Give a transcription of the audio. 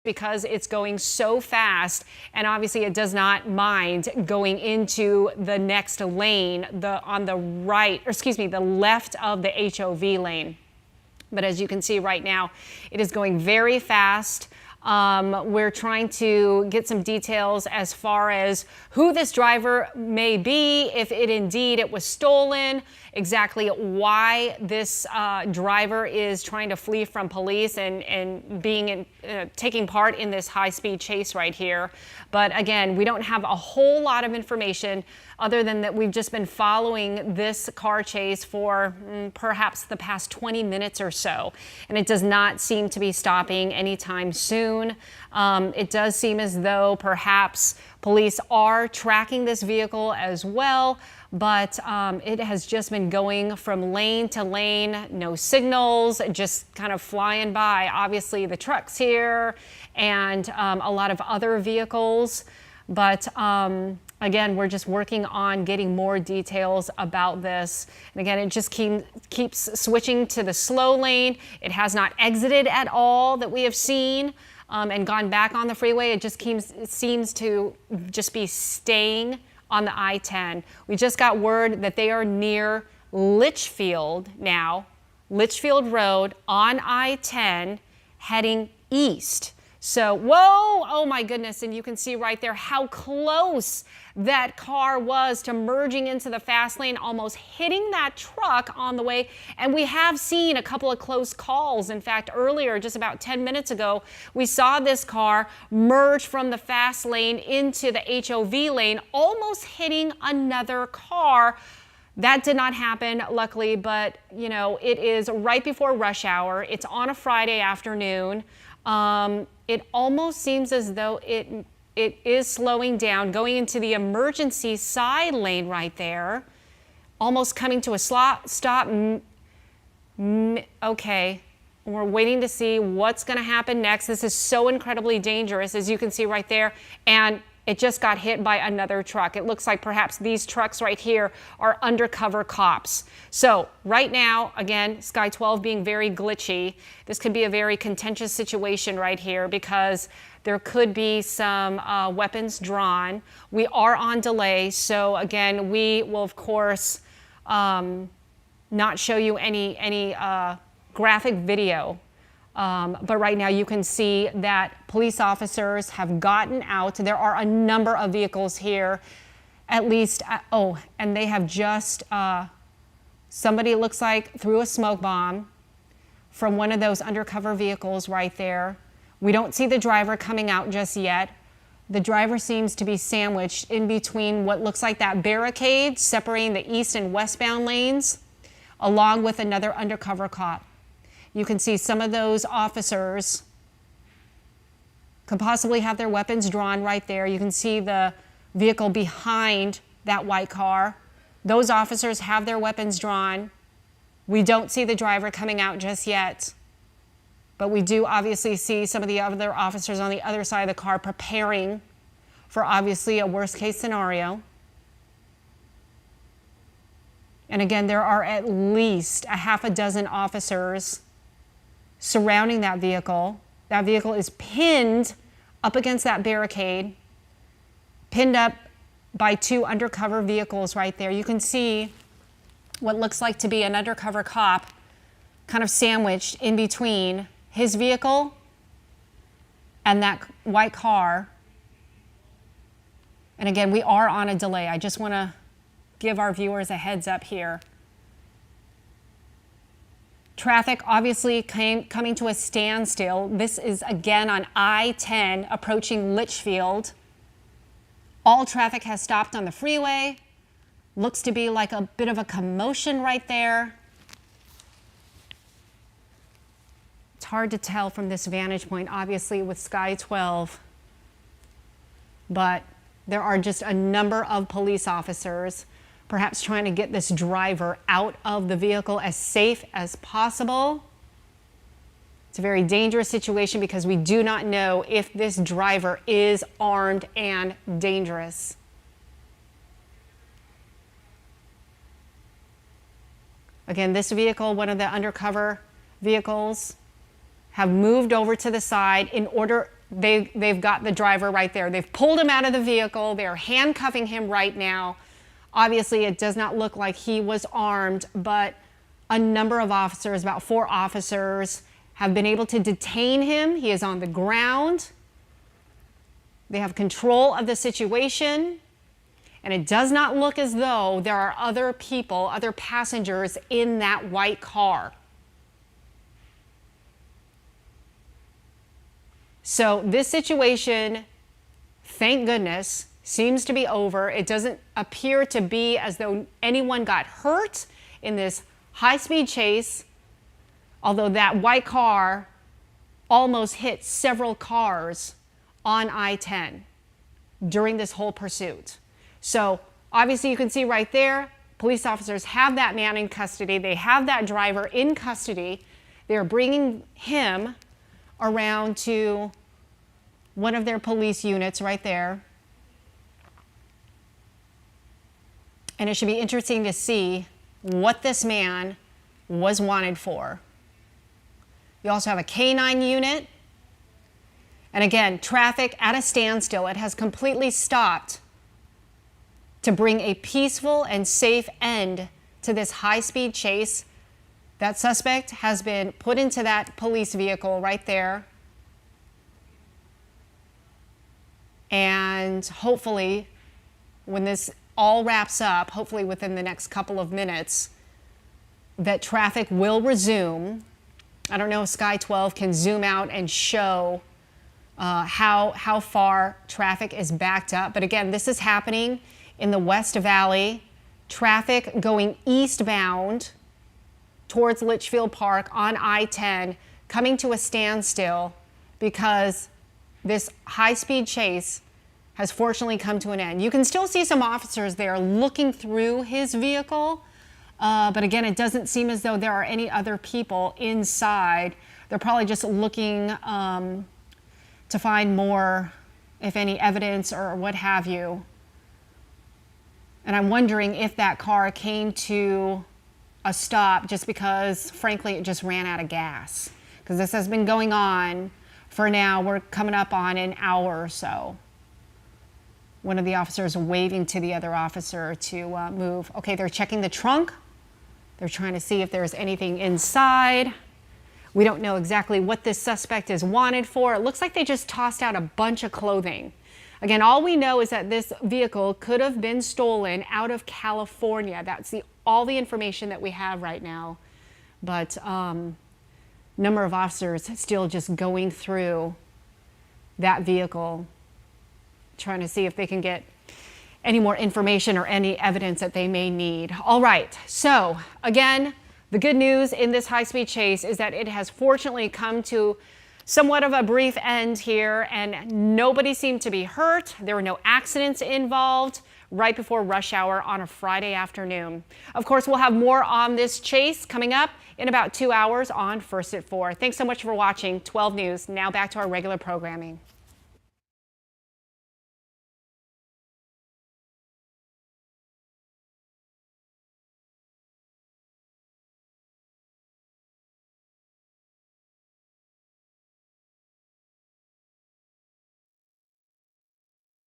because it's going so fast, and obviously it does not mind going into the next lane, on the right, or excuse me, the left of the HOV lane. But as you can see right now, it is going very fast. We're trying to get some details as far as who this driver may be, if it was stolen, exactly why this driver is trying to flee from police and taking part in this high-speed chase right here. But again, we don't have a whole lot of information other than that we've just been following this car chase for perhaps the past 20 minutes or so, and it does not seem to be stopping anytime soon. It does seem as though perhaps police are tracking this vehicle as well, but it has just been going from lane to lane, no signals, just kind of flying by. Obviously the trucks here and a lot of other vehicles, but again, we're just working on getting more details about this. And again, it just keeps switching to the slow lane. It has not exited at all that we have seen and gone back on the freeway. It seems to just be staying on the I-10. We just got word that they are near Litchfield now, Litchfield Road on I-10 heading east. So, whoa, oh my goodness, and you can see right there how close that car was to merging into the fast lane, almost hitting that truck on the way. And we have seen a couple of close calls. In fact, earlier, just about 10 minutes ago, we saw this car merge from the fast lane into the HOV lane, almost hitting another car. That did not happen, luckily, but you know, it is right before rush hour. It's on a Friday afternoon. It almost seems as though it is slowing down, going into the emergency side lane right there, almost coming to a stop. Okay, we're waiting to see what's going to happen next. This is so incredibly dangerous, as you can see right there, and it just got hit by another truck. It looks like perhaps these trucks right here are undercover cops. So right now, again, Sky 12 being very glitchy. This could be a very contentious situation right here because there could be some weapons drawn. We are on delay, so again, we will of course not show you any graphic video. But right now you can see that police officers have gotten out. There are a number of vehicles here, at least, and they have just, somebody looks like threw a smoke bomb from one of those undercover vehicles right there. We don't see the driver coming out just yet. The driver seems to be sandwiched in between what looks like that barricade separating the east and westbound lanes, along with another undercover cop. You can see some of those officers could possibly have their weapons drawn right there. You can see the vehicle behind that white car. Those officers have their weapons drawn. We don't see the driver coming out just yet, but we do obviously see some of the other officers on the other side of the car preparing for obviously a worst case scenario. And again, there are at least a half a dozen officers surrounding that vehicle. That vehicle is pinned up against that barricade, pinned up by two undercover vehicles right there. You can see what looks like to be an undercover cop kind of sandwiched in between his vehicle and that white car. And again, we are on a delay. I just want to give our viewers a heads up here. Traffic obviously coming to a standstill. This is again on I-10 approaching Litchfield. All traffic has stopped on the freeway. Looks to be like a bit of a commotion right there. It's hard to tell from this vantage point, obviously with Sky 12, but there are just a number of police officers perhaps trying to get this driver out of the vehicle as safe as possible. It's a very dangerous situation because we do not know if this driver is armed and dangerous. Again, this vehicle, one of the undercover vehicles, have moved over to the side in order they've got the driver right there. They've pulled him out of the vehicle. They're handcuffing him right now. Obviously, it does not look like he was armed, but a number of officers, about 4 officers, have been able to detain him. He is on the ground. They have control of the situation. And it does not look as though there are other people, other passengers in that white car. So this situation, thank goodness, seems to be over. It doesn't appear to be as though anyone got hurt in this high-speed chase, although that white car almost hit several cars on I-10 during this whole pursuit. So obviously you can see right there, police officers have that man in custody. They have that driver in custody. They're bringing him around to one of their police units right there. And it should be interesting to see what this man was wanted for. You also have a K9 unit. And again, traffic at a standstill. It has completely stopped to bring a peaceful and safe end to this high-speed chase. That suspect has been put into that police vehicle right there. And hopefully, when this all wraps up, hopefully within the next couple of minutes, that traffic will resume. I don't know if Sky 12 can zoom out and show how far traffic is backed up. But again, this is happening in the West Valley. Traffic going eastbound towards Litchfield Park on I-10 coming to a standstill because this high-speed chase has fortunately come to an end. You can still see some officers there looking through his vehicle, but again, it doesn't seem as though there are any other people inside. They're probably just looking to find more, if any, evidence or what have you. And I'm wondering if that car came to a stop just because, frankly, it just ran out of gas. Because this has been going on for now. We're coming up on an hour or so. One of the officers waving to the other officer to move. Okay, they're checking the trunk. They're trying to see if there's anything inside. We don't know exactly what this suspect is wanted for. It looks like they just tossed out a bunch of clothing. Again, all we know is that this vehicle could have been stolen out of California. That's all the information that we have right now. But number of officers still just going through that vehicle, trying to see if they can get any more information or any evidence that they may need. All right, so again, the good news in this high-speed chase is that it has fortunately come to somewhat of a brief end here, and nobody seemed to be hurt. There were no accidents involved right before rush hour on a Friday afternoon. Of course, we'll have more on this chase coming up in about 2 hours on First at 4. Thanks so much for watching 12 News. Now back to our regular programming.